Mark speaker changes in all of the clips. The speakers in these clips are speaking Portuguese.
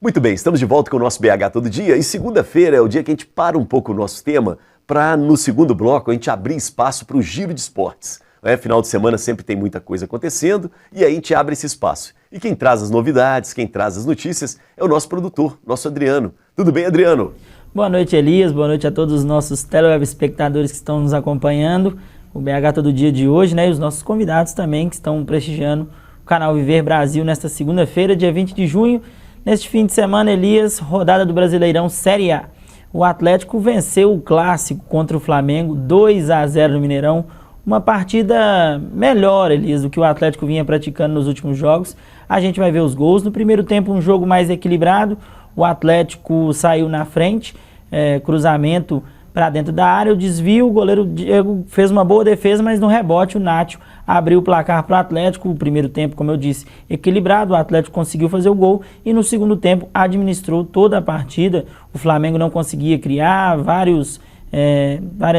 Speaker 1: Muito bem, estamos de volta com o nosso BH Todo Dia e segunda-feira é o dia que a gente para um pouco o nosso tema para, no segundo bloco, a gente abrir espaço para o giro de esportes. Final de semana sempre tem muita coisa acontecendo e aí a gente abre esse espaço. E quem traz as novidades, quem traz as notícias é o nosso produtor, nosso Adriano. Tudo bem, Adriano?
Speaker 2: Boa noite, Elias. Boa noite a todos os nossos telespectadores que estão nos acompanhando. O BH Todo Dia de hoje, né? E os nossos convidados também que estão prestigiando o canal Viver Brasil nesta segunda-feira, dia 20 de junho. Neste fim de semana, Elias, rodada do Brasileirão Série A. O Atlético venceu o clássico contra o Flamengo, 2-0 no Mineirão. Uma partida melhor, Elias, do que o Atlético vinha praticando nos últimos jogos. A gente vai ver os gols. No primeiro tempo, um jogo mais equilibrado. O Atlético saiu na frente, cruzamento para dentro da área, o desvio, o goleiro Diego fez uma boa defesa, mas no rebote o Nacho abriu o placar para o Atlético. O primeiro tempo, como eu disse, equilibrado, o Atlético conseguiu fazer o gol e no segundo tempo administrou toda a partida. O Flamengo não conseguia criar, várias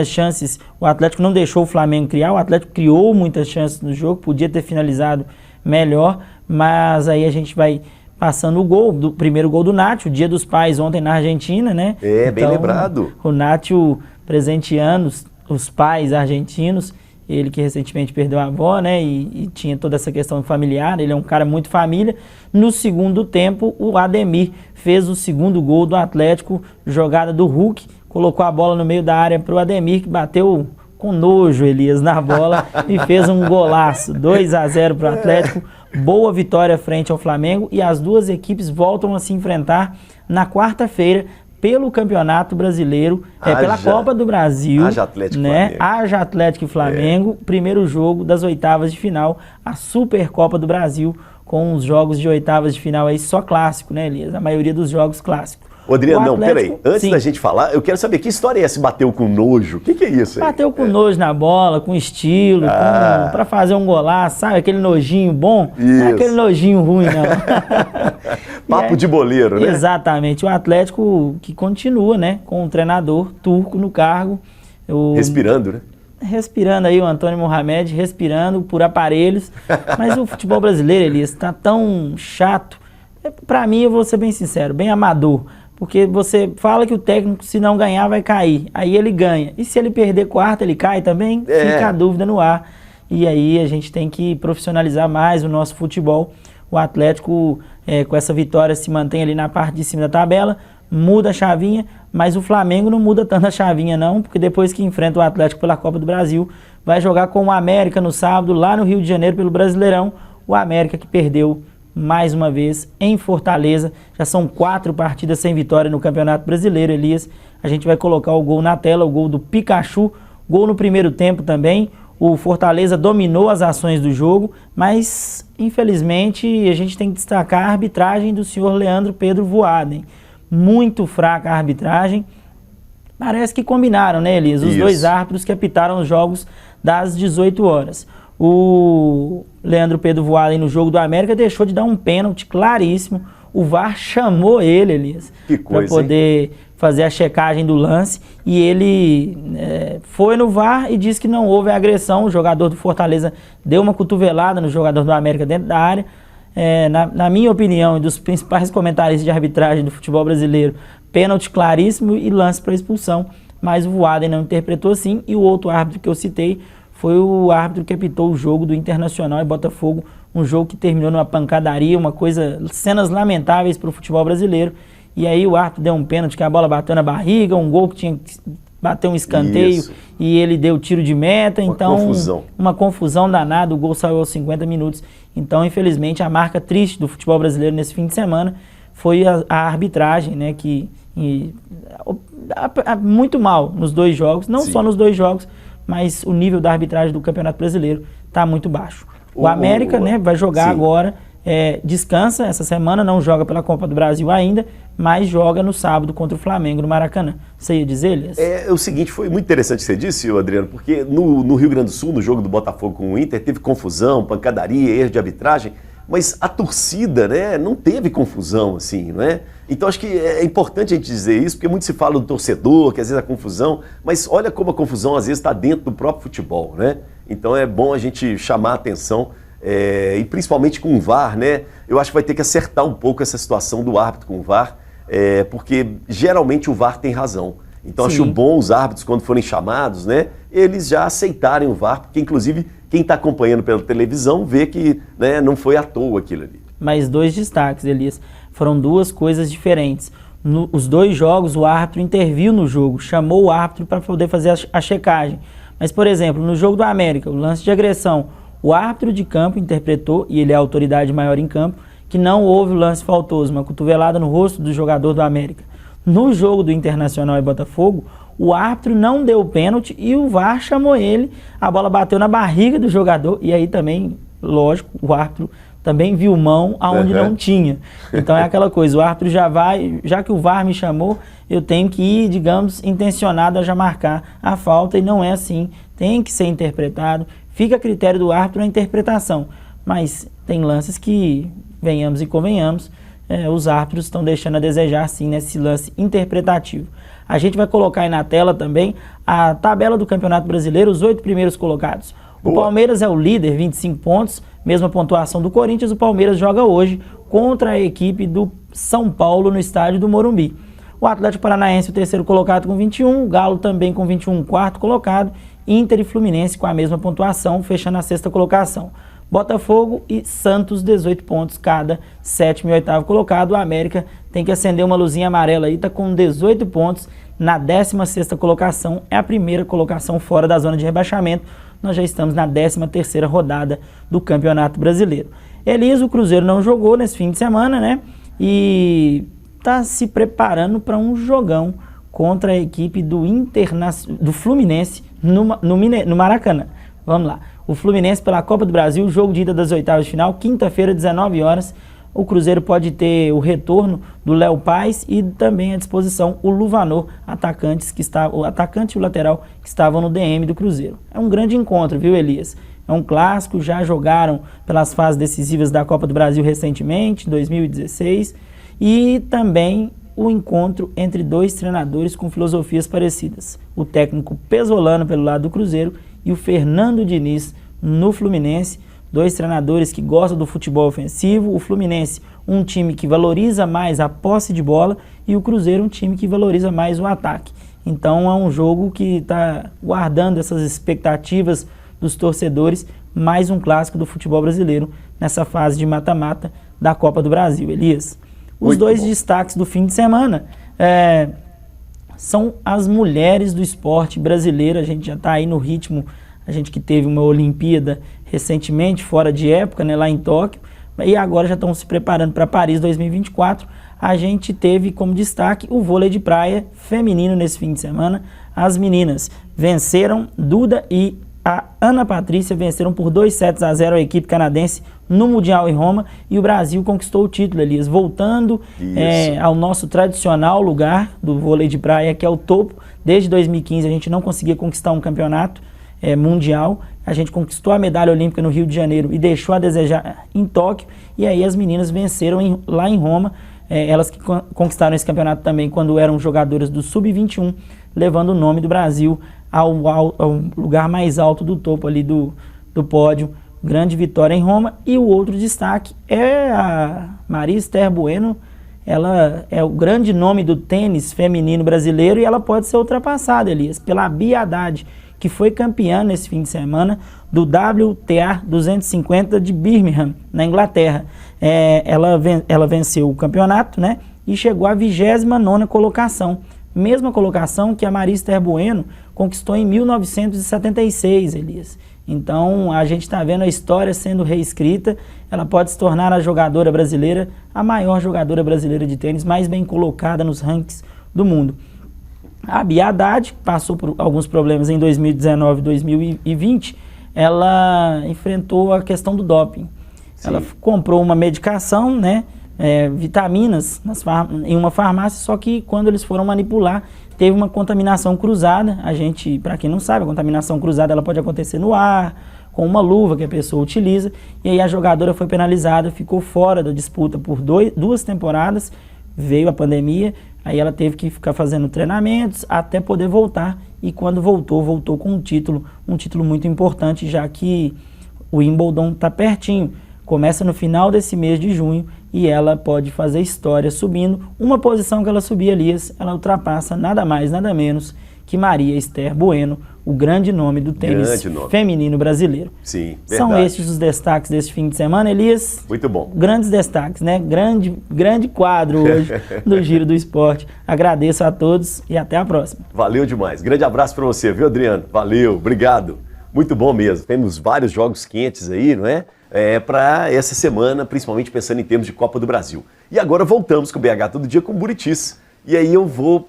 Speaker 2: chances, o Atlético não deixou o Flamengo criar, o Atlético criou muitas chances no jogo, podia ter finalizado melhor, mas aí a gente vai passando o gol, do primeiro gol do Nacho, Dia dos Pais ontem na Argentina, né?
Speaker 1: Então, bem lembrado.
Speaker 2: O Nacho presenteando os pais argentinos, ele que recentemente perdeu a avó, né? E tinha toda essa questão familiar, ele é um cara muito família. No segundo tempo, o Ademir fez o segundo gol do Atlético, jogada do Hulk, colocou a bola no meio da área para o Ademir, que bateu com nojo, Elias, na bola e fez um golaço, 2-0 para o Atlético. Boa vitória frente ao Flamengo e as duas equipes voltam a se enfrentar na quarta-feira pelo Campeonato Brasileiro, pela Copa do Brasil,
Speaker 1: Haja Atlético,
Speaker 2: né? Haja Atlético e Flamengo, primeiro jogo das oitavas de final, a Supercopa do Brasil, com os jogos de oitavas de final aí só clássico, né, Elias? A maioria dos jogos clássicos.
Speaker 1: Ô, Adriano, não, peraí, antes da gente falar, eu quero saber, que história é essa, bateu com nojo? O que é isso aí?
Speaker 2: Bateu com nojo na bola, com estilo, pra fazer um golaço, sabe? Aquele nojinho bom, não é aquele nojinho ruim, não.
Speaker 1: Papo de boleiro, né?
Speaker 2: Exatamente, o Atlético que continua, né, com um treinador turco no cargo.
Speaker 1: Respirando, né?
Speaker 2: Respirando aí, o Antônio Mohamed, respirando por aparelhos, mas o futebol brasileiro, ele está tão chato, pra mim, eu vou ser bem sincero, bem amador. Porque você fala que o técnico, se não ganhar, vai cair. Aí ele ganha. E se ele perder quarta, ele cai também? Fica a dúvida no ar. E aí a gente tem que profissionalizar mais o nosso futebol. O Atlético, com essa vitória, se mantém ali na parte de cima da tabela, muda a chavinha, mas o Flamengo não muda tanto a chavinha não, porque depois que enfrenta o Atlético pela Copa do Brasil, vai jogar com o América no sábado, lá no Rio de Janeiro, pelo Brasileirão. O América que perdeu mais uma vez em Fortaleza. Já são 4 partidas sem vitória no Campeonato Brasileiro, Elias. A gente vai colocar o gol na tela, o gol do Pikachu, gol no primeiro tempo também. O Fortaleza dominou as ações do jogo, mas infelizmente a gente tem que destacar a arbitragem do senhor Leandro Pedro Voaden. Muito fraca a arbitragem. Parece que combinaram, né, Elias? Os dois árbitros que apitaram os jogos das 18 horas. O Leandro Pedro Voaden no jogo do América deixou de dar um pênalti claríssimo. O VAR chamou ele, Elias, para poder fazer a checagem do lance. E ele foi no VAR e disse que não houve agressão. O jogador do Fortaleza deu uma cotovelada no jogador do América dentro da área. Na minha opinião e dos principais comentaristas de arbitragem do futebol brasileiro, pênalti claríssimo e lance para expulsão. Mas o Voaden não interpretou assim. E o outro árbitro que eu citei foi o árbitro que apitou o jogo do Internacional e Botafogo, um jogo que terminou numa pancadaria, cenas lamentáveis para o futebol brasileiro. E aí o árbitro deu um pênalti que a bola bateu na barriga, um gol que tinha que bater um escanteio e ele deu tiro de meta. Uma confusão danada, o gol saiu aos 50 minutos. Então, infelizmente, a marca triste do futebol brasileiro nesse fim de semana foi a arbitragem, né, muito mal nos dois jogos, não só nos dois jogos, mas o nível da arbitragem do Campeonato Brasileiro está muito baixo. O América, né, vai jogar agora, descansa essa semana, não joga pela Copa do Brasil ainda, mas joga no sábado contra o Flamengo no Maracanã. Você ia dizer, Elias?
Speaker 1: É o seguinte, foi muito interessante o que você disse, Adriano, porque no Rio Grande do Sul, no jogo do Botafogo com o Inter, teve confusão, pancadaria, erro de arbitragem, mas a torcida, né, não teve confusão, assim, né? Então acho que é importante a gente dizer isso, porque muito se fala do torcedor, que às vezes a confusão, mas olha como a confusão às vezes está dentro do próprio futebol, né? Então é bom a gente chamar a atenção e principalmente com o VAR, né? Eu acho que vai ter que acertar um pouco essa situação do árbitro com o VAR, porque geralmente o VAR tem razão. Então
Speaker 2: Sim.
Speaker 1: acho bom os árbitros, quando forem chamados, né, eles já aceitarem o VAR, porque inclusive quem está acompanhando pela televisão vê que, né, não foi à toa aquilo ali.
Speaker 2: Mas 2 destaques, Elias. Foram 2 coisas diferentes. Os 2 jogos, o árbitro interviu no jogo, chamou o árbitro para poder fazer a checagem. Mas, por exemplo, no jogo do América, o lance de agressão, o árbitro de campo interpretou, e ele é a autoridade maior em campo, que não houve o lance faltoso, uma cotovelada no rosto do jogador do América. No jogo do Internacional e Botafogo, o árbitro não deu o pênalti e o VAR chamou ele, a bola bateu na barriga do jogador, e aí também, lógico, o árbitro também viu mão aonde não tinha. Então é aquela coisa, o árbitro já que o VAR me chamou, eu tenho que ir, digamos, intencionado a já marcar a falta, e não é assim, tem que ser interpretado, fica a critério do árbitro a interpretação, mas tem lances que, venhamos e convenhamos, os árbitros estão deixando a desejar sim nesse lance interpretativo. A gente vai colocar aí na tela também a tabela do Campeonato Brasileiro, os 8 primeiros colocados. O Palmeiras é o líder, 25 pontos, mesma pontuação do Corinthians. O Palmeiras joga hoje contra a equipe do São Paulo no estádio do Morumbi. O Atlético Paranaense, o terceiro colocado com 21, o Galo também com 21, quarto colocado, Inter e Fluminense com a mesma pontuação, fechando a 6ª colocação. Botafogo e Santos, 18 pontos cada, 7º e 8º colocado. O América tem que acender uma luzinha amarela aí, está com 18 pontos na 16ª colocação, é a primeira colocação fora da zona de rebaixamento. Nós já estamos na 13ª rodada do Campeonato Brasileiro. Elias, o Cruzeiro não jogou nesse fim de semana, né? E está se preparando para um jogão contra a equipe do Fluminense no Maracanã. Vamos lá. O Fluminense pela Copa do Brasil, jogo de ida das oitavas de final, quinta-feira, 19 horas. O Cruzeiro pode ter o retorno do Léo Paz e também à disposição o Luvanor, o atacante e o lateral que estavam no DM do Cruzeiro. É um grande encontro, viu, Elias? É um clássico, já jogaram pelas fases decisivas da Copa do Brasil recentemente, 2016, e também o encontro entre 2 treinadores com filosofias parecidas. O técnico Pesolano pelo lado do Cruzeiro e o Fernando Diniz no Fluminense, 2 treinadores que gostam do futebol ofensivo. O Fluminense, um time que valoriza mais a posse de bola, e o Cruzeiro, um time que valoriza mais o ataque. Então é um jogo que está guardando essas expectativas dos torcedores, mais um clássico do futebol brasileiro nessa fase de mata-mata da Copa do Brasil. Elias, os 2 destaques do fim de semana são as mulheres do esporte brasileiro. A gente já está aí no ritmo, a gente que teve uma Olimpíada recentemente, fora de época, né, lá em Tóquio, e agora já estão se preparando para Paris 2024. A gente teve como destaque o vôlei de praia feminino nesse fim de semana. As meninas venceram, Duda e a Ana Patrícia venceram por 2-0 a equipe canadense no Mundial em Roma, e o Brasil conquistou o título, Elias, voltando ao nosso tradicional lugar do vôlei de praia, que é o topo. Desde 2015 a gente não conseguia conquistar um campeonato mundial. A gente conquistou a medalha olímpica no Rio de Janeiro e deixou a desejar em Tóquio, e aí as meninas venceram lá em Roma, elas que conquistaram esse campeonato também quando eram jogadoras do Sub-21, levando o nome do Brasil ao lugar mais alto do topo ali do pódio. Grande vitória em Roma. E o outro destaque é a Maria Esther Bueno. Ela é o grande nome do tênis feminino brasileiro, e ela pode ser ultrapassada, Elias, pela Bia Haddad, que foi campeã nesse fim de semana do WTA 250 de Birmingham, na Inglaterra. Ela venceu o campeonato, né, e chegou à 29ª colocação. Mesma colocação que a Maria Esther Bueno conquistou em 1976, Elias. Então, a gente está vendo a história sendo reescrita. Ela pode se tornar a jogadora brasileira, a maior jogadora brasileira de tênis, mais bem colocada nos rankings do mundo. A Bia Haddad, que passou por alguns problemas em 2019 e 2020, ela enfrentou a questão do doping. Sim. Ela comprou uma medicação, né, vitaminas em uma farmácia, só que quando eles foram manipular, teve uma contaminação cruzada. A gente, para quem não sabe, a contaminação cruzada ela pode acontecer no ar, com uma luva que a pessoa utiliza, e aí a jogadora foi penalizada, ficou fora da disputa por 2 temporadas, veio a pandemia, aí ela teve que ficar fazendo treinamentos até poder voltar, e quando voltou com um título muito importante, já que O Wimbledon está pertinho, começa no final desse mês de junho e ela pode fazer história subindo. Uma posição que ela subir, Elias, ela ultrapassa nada mais, nada menos que Maria Esther Bueno, o grande nome do tênis feminino brasileiro.
Speaker 1: Sim, verdade.
Speaker 2: São estes os destaques deste fim de semana, Elias.
Speaker 1: Muito bom.
Speaker 2: Grandes destaques, né? Grande quadro hoje do Giro do Esporte. Agradeço a todos e até a próxima.
Speaker 1: Valeu demais. Grande abraço para você, viu, Adriano? Valeu, obrigado. Muito bom mesmo. Temos vários jogos quentes aí, não é? Para essa semana, principalmente pensando em termos de Copa do Brasil. E agora voltamos com o BH Todo Dia com Buritis. E aí eu vou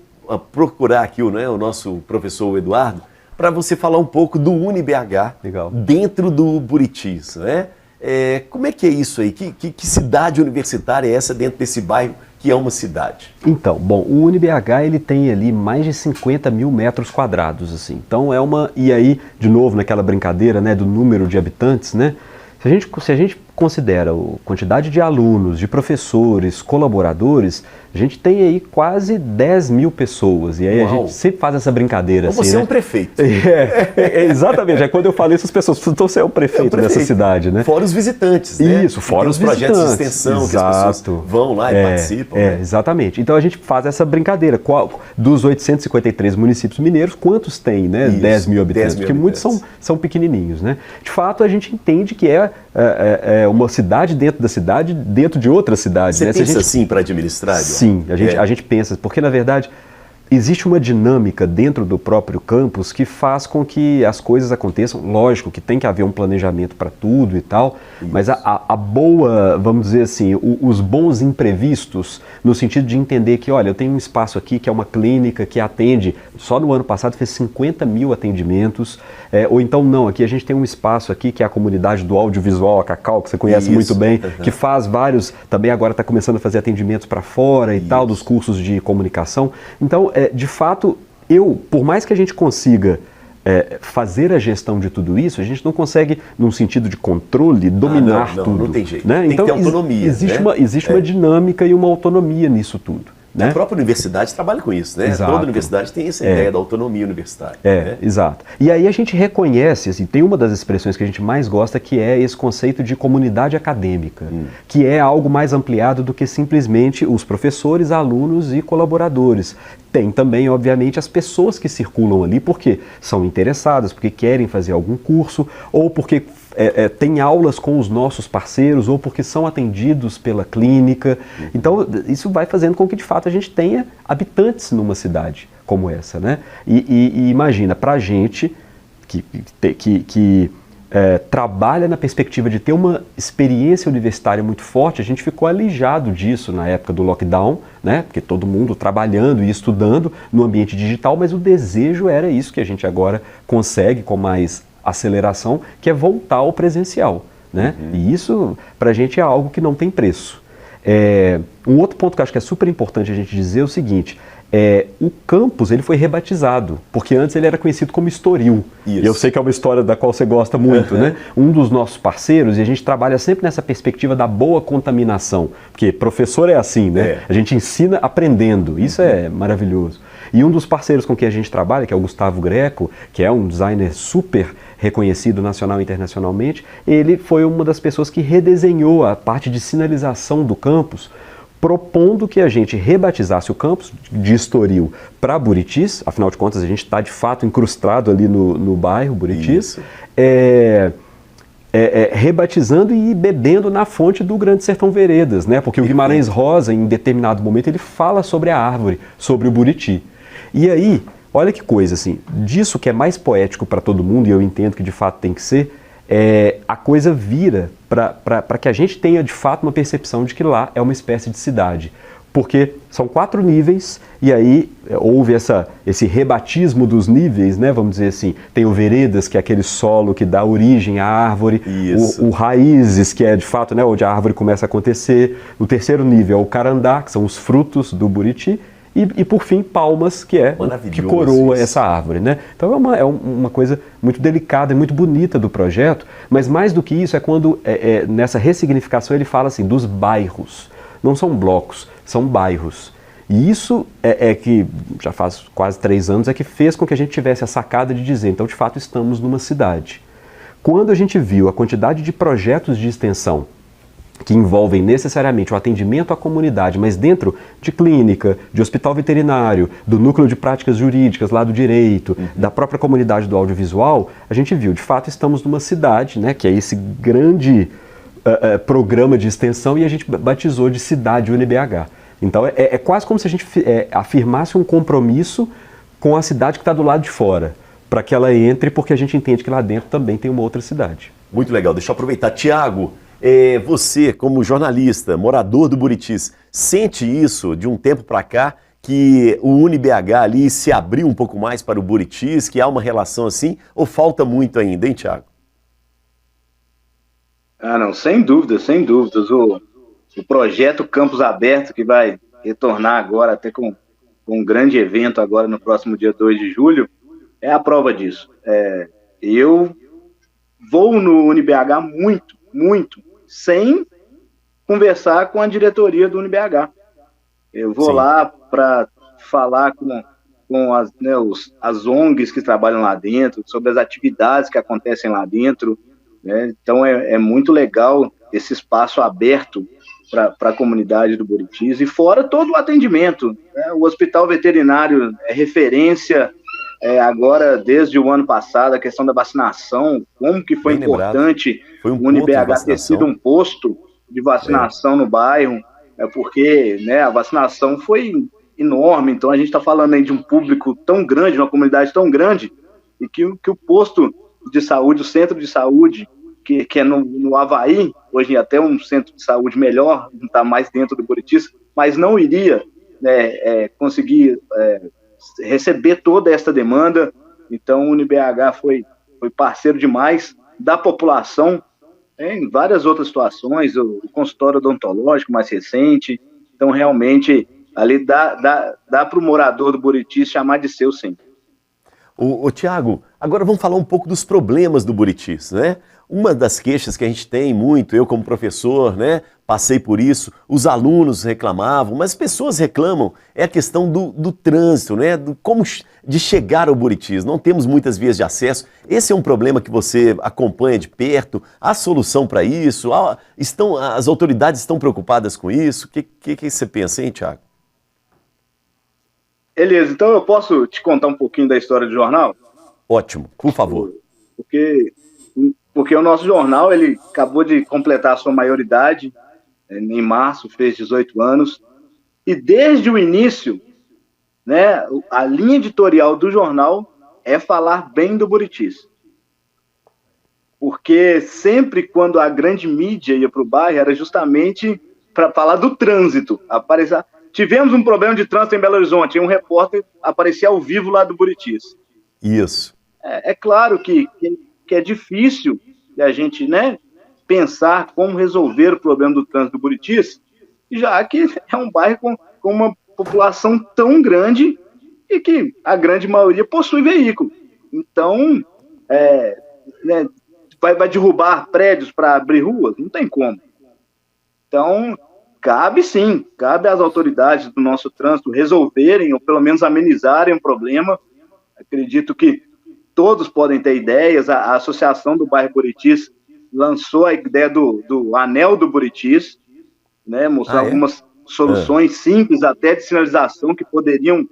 Speaker 1: procurar aqui o nosso professor Eduardo para você falar um pouco do UniBH dentro do Buritis, né? Como é que é isso aí? Que cidade universitária é essa dentro desse bairro que é uma cidade?
Speaker 3: Então, bom, o UniBH ele tem ali mais de 50 mil metros quadrados, assim. Então é uma... E aí, de novo, naquela brincadeira, né, do número de habitantes, né? Se a gente considera a quantidade de alunos, de professores, colaboradores, a gente tem aí quase 10 mil pessoas. E aí a gente sempre faz essa brincadeira.
Speaker 1: Então
Speaker 3: assim,
Speaker 1: você
Speaker 3: né?
Speaker 1: É um prefeito.
Speaker 3: Exatamente. Quando eu falei isso, as pessoas falam, então você é o prefeito dessa cidade, né?
Speaker 1: Fora os visitantes, né?
Speaker 3: Isso, fora os
Speaker 1: projetos
Speaker 3: visitantes.
Speaker 1: de extensão
Speaker 3: Exato.
Speaker 1: que as pessoas vão lá e participam. Né?
Speaker 3: Exatamente. Então a gente faz essa brincadeira. Dos 853 municípios mineiros, quantos tem, né?
Speaker 1: Isso,
Speaker 3: 10 mil habitantes?
Speaker 1: 10 mil
Speaker 3: Porque
Speaker 1: habitantes.
Speaker 3: muitos são pequenininhos, né? De fato, a gente entende que é uma cidade dentro da cidade, dentro de outra cidade.
Speaker 1: Você
Speaker 3: né?
Speaker 1: pensa assim para administrar?
Speaker 3: Sim, a gente pensa, porque na verdade existe uma dinâmica dentro do próprio campus que faz com que as coisas aconteçam. Lógico que tem que haver um planejamento para tudo e tal, mas a boa, vamos dizer assim, os bons imprevistos, no sentido de entender que, olha, eu tenho um espaço aqui que é uma clínica que atende, só no ano passado fez 50 mil atendimentos, ou então não, aqui a gente tem um espaço aqui que é a comunidade do audiovisual, a Cacau, que você conhece muito bem, que faz vários, também agora está começando a fazer atendimentos para fora e tal, dos cursos de comunicação. Então, de fato, por mais que a gente consiga fazer a gestão de tudo isso, a gente não consegue, num sentido de controle, dominar tudo.
Speaker 1: Não tem jeito.
Speaker 3: Né?
Speaker 1: Tem
Speaker 3: então,
Speaker 1: que ter autonomia.
Speaker 3: Existe uma dinâmica e uma autonomia nisso tudo. Né?
Speaker 1: A própria universidade trabalha com isso, né?
Speaker 3: Exato.
Speaker 1: Toda universidade tem essa ideia da autonomia universitária. Né?
Speaker 3: Exato. E aí a gente reconhece, assim, tem uma das expressões que a gente mais gosta, que é esse conceito de comunidade acadêmica, que é algo mais ampliado do que simplesmente os professores, alunos e colaboradores. Tem também, obviamente, as pessoas que circulam ali porque são interessadas, porque querem fazer algum curso, ou porque tem aulas com os nossos parceiros, ou porque são atendidos pela clínica. Então, isso vai fazendo com que, de fato, a gente tenha habitantes numa cidade como essa, né? E imagina, para a gente que trabalha na perspectiva de ter uma experiência universitária muito forte, a gente ficou alijado disso na época do lockdown, né? Porque todo mundo trabalhando e estudando no ambiente digital, mas o desejo era isso que a gente agora consegue com mais aceleração, que é voltar ao presencial, né? E isso, para a gente, é algo que não tem preço. Um outro ponto que eu acho que é super importante a gente dizer é o seguinte, o campus ele foi rebatizado, porque antes ele era conhecido como Estoril. Isso. E eu sei que é uma história da qual você gosta muito, né? Um dos nossos parceiros, e a gente trabalha sempre nessa perspectiva da boa contaminação, porque professor é assim, né? A gente ensina aprendendo, isso é maravilhoso. E um dos parceiros com quem a gente trabalha, que é o Gustavo Greco, que é um designer super reconhecido nacional e internacionalmente, ele foi uma das pessoas que redesenhou a parte de sinalização do campus, propondo que a gente rebatizasse o campus de Estoril para Buritis, afinal de contas a gente está de fato incrustado ali no bairro Buritis, rebatizando e bebendo na fonte do Grande Sertão Veredas, né? Porque o Guimarães Rosa, em determinado momento, ele fala sobre a árvore, sobre o Buriti. E aí, olha que coisa, assim, disso que é mais poético para todo mundo, e eu entendo que de fato tem que ser, a coisa vira para que a gente tenha de fato uma percepção de que lá é uma espécie de cidade. Porque são 4 níveis, e aí houve esse rebatismo dos níveis, né? Vamos dizer assim, tem o Veredas, que é aquele solo que dá origem à árvore, o Raízes, que é de fato, né, onde a árvore começa a acontecer, o 3º nível é o Carandá, que são os frutos do Buriti, e por fim, Palmas, que é que coroa essa árvore, né? Então é uma coisa muito delicada e muito bonita do projeto, mas mais do que isso é quando, nessa ressignificação, ele fala assim, dos bairros. Não são blocos, são bairros. E isso que, já faz quase 3 anos, é que fez com que a gente tivesse a sacada de dizer, então de fato estamos numa cidade. Quando a gente viu a quantidade de projetos de extensão que envolvem necessariamente o atendimento à comunidade, mas dentro de clínica, de hospital veterinário, do núcleo de práticas jurídicas lá do direito, da própria comunidade do audiovisual, a gente viu, de fato, estamos numa cidade, né, que é esse grande programa de extensão, e a gente batizou de Cidade UniBH. Então é quase como se a gente afirmasse um compromisso com a cidade que está do lado de fora, para que ela entre, porque a gente entende que lá dentro também tem uma outra cidade.
Speaker 1: Muito legal, deixa eu aproveitar. Tiago, você, como jornalista, morador do Buritis, sente isso de um tempo para cá, que o UniBH ali se abriu um pouco mais para o Buritis, que há uma relação assim, ou falta muito ainda, hein, Tiago?
Speaker 4: Ah, não, sem dúvidas, sem dúvidas. O projeto Campus Aberto, que vai retornar agora, até com um grande evento agora no próximo dia 2 de julho, é a prova disso. Eu vou no UniBH muito, sem conversar com a diretoria do UniBH. Eu vou lá para falar com as ONGs que trabalham lá dentro, sobre as atividades que acontecem lá dentro, né? Então é muito legal esse espaço aberto para a comunidade do Buritis, e fora todo o atendimento, né? O hospital veterinário é referência, agora desde o ano passado, a questão da vacinação, como que foi
Speaker 1: bem
Speaker 4: importante
Speaker 1: lembrado.
Speaker 4: O UniBH ter sido um posto de vacinação no bairro, porque, né, a vacinação foi enorme. Então a gente está falando aí de um público tão grande, uma comunidade tão grande, e que o posto de saúde, o centro de saúde, que é no Avaí, hoje até um centro de saúde melhor, não está mais dentro do Buritis, mas não iria, né, conseguir receber toda essa demanda. Então o UniBH foi parceiro demais da população, em várias outras situações, o consultório odontológico mais recente. Então realmente ali dá para o morador do Buritis chamar de seu, sim.
Speaker 1: Ô Tiago, agora vamos falar um pouco dos problemas do Buritis, né? Uma das queixas que a gente tem muito, eu como professor, né, passei por isso, os alunos reclamavam, mas as pessoas reclamam, é a questão do trânsito, né, de chegar ao Buritis. Não temos muitas vias de acesso. Esse é um problema que você acompanha de perto. Há solução para isso? As autoridades estão preocupadas com isso? O que você pensa, hein, Tiago?
Speaker 4: Beleza, então eu posso te contar um pouquinho da história do jornal?
Speaker 1: Ótimo, por favor.
Speaker 4: Porque o nosso jornal, ele acabou de completar a sua maioridade, em março, fez 18 anos, e desde o início, né, a linha editorial do jornal é falar bem do Buritis. Porque sempre quando a grande mídia ia para o bairro, era justamente para falar do trânsito. Tivemos um problema de trânsito em Belo Horizonte, e um repórter aparecia ao vivo lá do Buritis.
Speaker 1: Isso.
Speaker 4: É claro que é difícil a gente, né, pensar como resolver o problema do trânsito do Buritis, já que é um bairro com uma população tão grande e que a grande maioria possui veículo. Então, né, vai derrubar prédios para abrir ruas? Não tem como. Então, cabe às autoridades do nosso trânsito resolverem, ou pelo menos amenizarem o problema. Acredito que todos podem ter ideias. A Associação do Bairro Buritis lançou a ideia do Anel do Buritis, né, mostrar algumas soluções simples, até de sinalização, que poderiam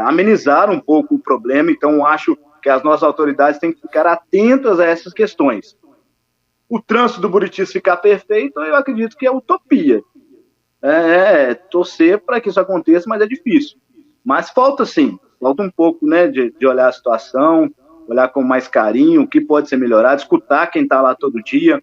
Speaker 4: amenizar um pouco o problema. Então, acho que as nossas autoridades têm que ficar atentas a essas questões. O trânsito do Buritis ficar perfeito, eu acredito que é utopia. Torcer para que isso aconteça, mas é difícil. Mas falta um pouco, né, de olhar a situação, olhar com mais carinho, o que pode ser melhorado, escutar quem está lá todo dia.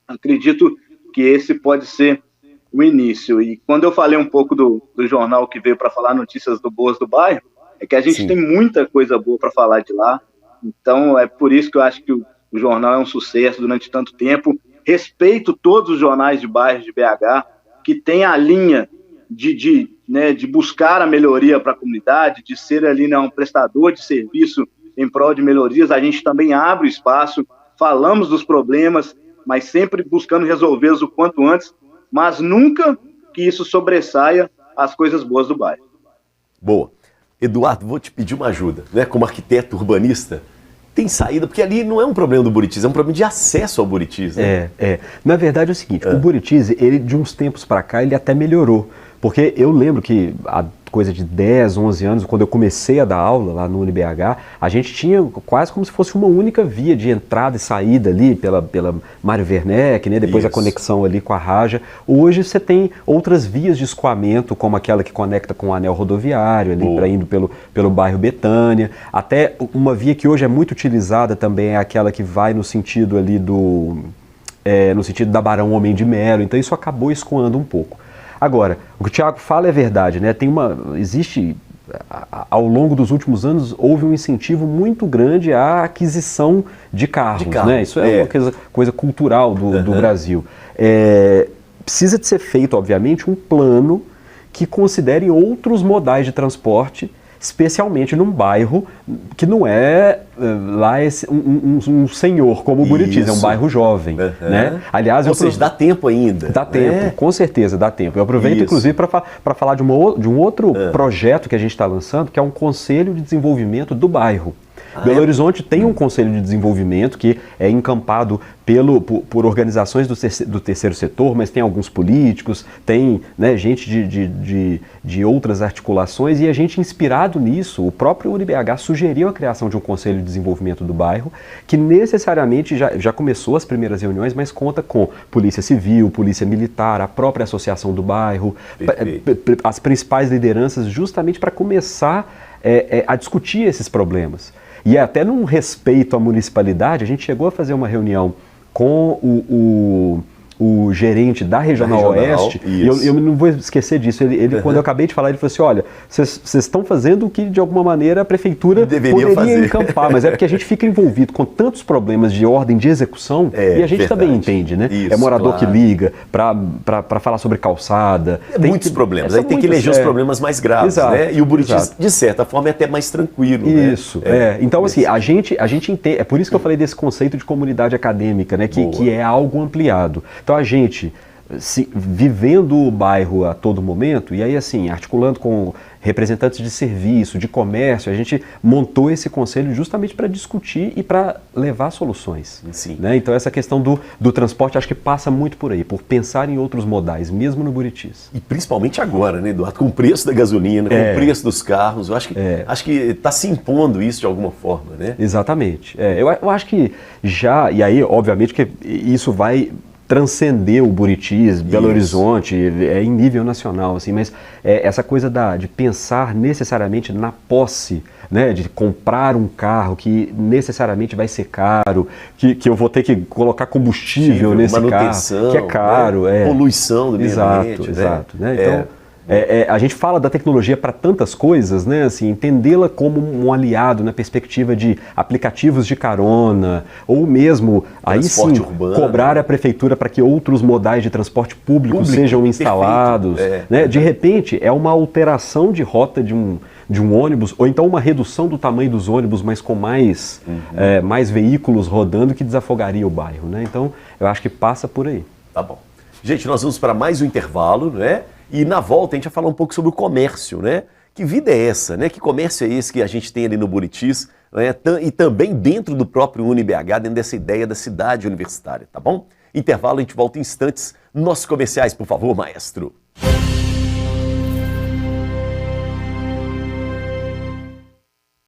Speaker 4: Acredito que esse pode ser o início. E quando eu falei um pouco do jornal que veio para falar notícias boas do bairro, é que a gente tem muita coisa boa para falar de lá. Então, é por isso que eu acho que o jornal é um sucesso durante tanto tempo. Respeito todos os jornais de bairros de BH, que tem a linha de buscar a melhoria para a comunidade, de ser ali, né, um prestador de serviço em prol de melhorias. A gente também abre o espaço, falamos dos problemas, mas sempre buscando resolvê-los o quanto antes, mas nunca que isso sobressaia as coisas boas do bairro.
Speaker 1: Boa. Eduardo, vou te pedir uma ajuda, né? Como arquiteto urbanista, tem saída? Porque ali não é um problema do Buritis, é um problema de acesso ao Buritis, né?
Speaker 3: Na verdade é o seguinte, o Buritis, ele de uns tempos para cá, ele até melhorou. Porque eu lembro que há coisa de 10, 11 anos, quando eu comecei a dar aula lá no UniBH, a gente tinha quase como se fosse uma única via de entrada e saída ali pela Mário Werneck, né? Depois a conexão ali com a Raja. Hoje você tem outras vias de escoamento, como aquela que conecta com o anel rodoviário, ali para indo pelo bairro Betânia. Até uma via que hoje é muito utilizada também é aquela que vai no sentido ali no sentido da Barão Homem de Melo. Então isso acabou escoando um pouco. Agora, o que o Thiago fala é verdade, né? Ao longo dos últimos anos, houve um incentivo muito grande à aquisição de carros, né? Isso é uma coisa cultural do Brasil. Precisa de ser feito, obviamente, um plano que considere outros modais de transporte, especialmente num bairro que não é lá um senhor como o Buritis, é um bairro jovem, né? Aliás,
Speaker 1: ou seja, dá tempo ainda.
Speaker 3: Dá tempo, com certeza dá tempo. Eu aproveito, inclusive, para falar de um outro projeto que a gente está lançando, que é um Conselho de Desenvolvimento do Bairro. Belo Horizonte tem um conselho de desenvolvimento que é encampado por organizações do terceiro setor, mas tem alguns políticos, tem, né, gente de outras articulações, e a gente, inspirado nisso, o próprio UniBH sugeriu a criação de um conselho de desenvolvimento do bairro, que necessariamente já começou as primeiras reuniões, mas conta com Polícia Civil, Polícia Militar, a própria associação do bairro, as principais lideranças, justamente para começar a discutir esses problemas. E até num respeito à municipalidade, a gente chegou a fazer uma reunião com o gerente da Regional Oeste, e eu não vou esquecer disso, ele quando eu acabei de falar, ele falou assim, olha, vocês estão fazendo o que de alguma maneira a prefeitura poderia encampar, mas é porque a gente fica envolvido com tantos problemas de ordem de execução, e a gente também entende, né? É morador que liga para falar sobre calçada.
Speaker 1: Muitos problemas, aí tem que eleger os problemas mais graves, né? E o Buritis, de certa forma, é até mais tranquilo, né?
Speaker 3: Então, assim, a gente entende, é por isso que eu falei desse conceito de comunidade acadêmica, né? Que é algo ampliado. Então, a gente, vivendo o bairro a todo momento, e aí assim, articulando com representantes de serviço, de comércio, a gente montou esse conselho justamente para discutir e para levar soluções. Né? Então essa questão do transporte acho que passa muito por aí, por pensar em outros modais, mesmo no Buritis.
Speaker 1: E principalmente agora, né, Eduardo, com o preço da gasolina, com o preço dos carros, eu acho que está se impondo isso de alguma forma, né?
Speaker 3: Exatamente. Eu acho que já, e aí obviamente que isso vai transcender o Buritis, Belo Horizonte, em nível nacional, assim, mas essa coisa de pensar necessariamente na posse, né, de comprar um carro que necessariamente vai ser caro, que eu vou ter que colocar combustível nesse carro, que é caro.
Speaker 1: Poluição do meio ambiente.
Speaker 3: Exato. Né? Então, a gente fala da tecnologia para tantas coisas, né? Assim, entendê-la como um aliado na perspectiva de aplicativos de carona, ou mesmo, aí sim, cobrar a prefeitura para que outros modais de transporte público sejam instalados. Né? De repente, é uma alteração de rota de um ônibus, ou então uma redução do tamanho dos ônibus, mas com mais veículos rodando, que desafogaria o bairro. Né? Então, eu acho que passa por aí.
Speaker 1: Tá bom. Gente, nós vamos para mais um intervalo, né? E na volta a gente vai falar um pouco sobre o comércio, né? Que vida é essa, né? Que comércio é esse que a gente tem ali no Buritis, né? E também dentro do próprio UniBH, dentro dessa ideia da cidade universitária, tá bom? Intervalo, a gente volta em instantes. Nossos comerciais, por favor, maestro.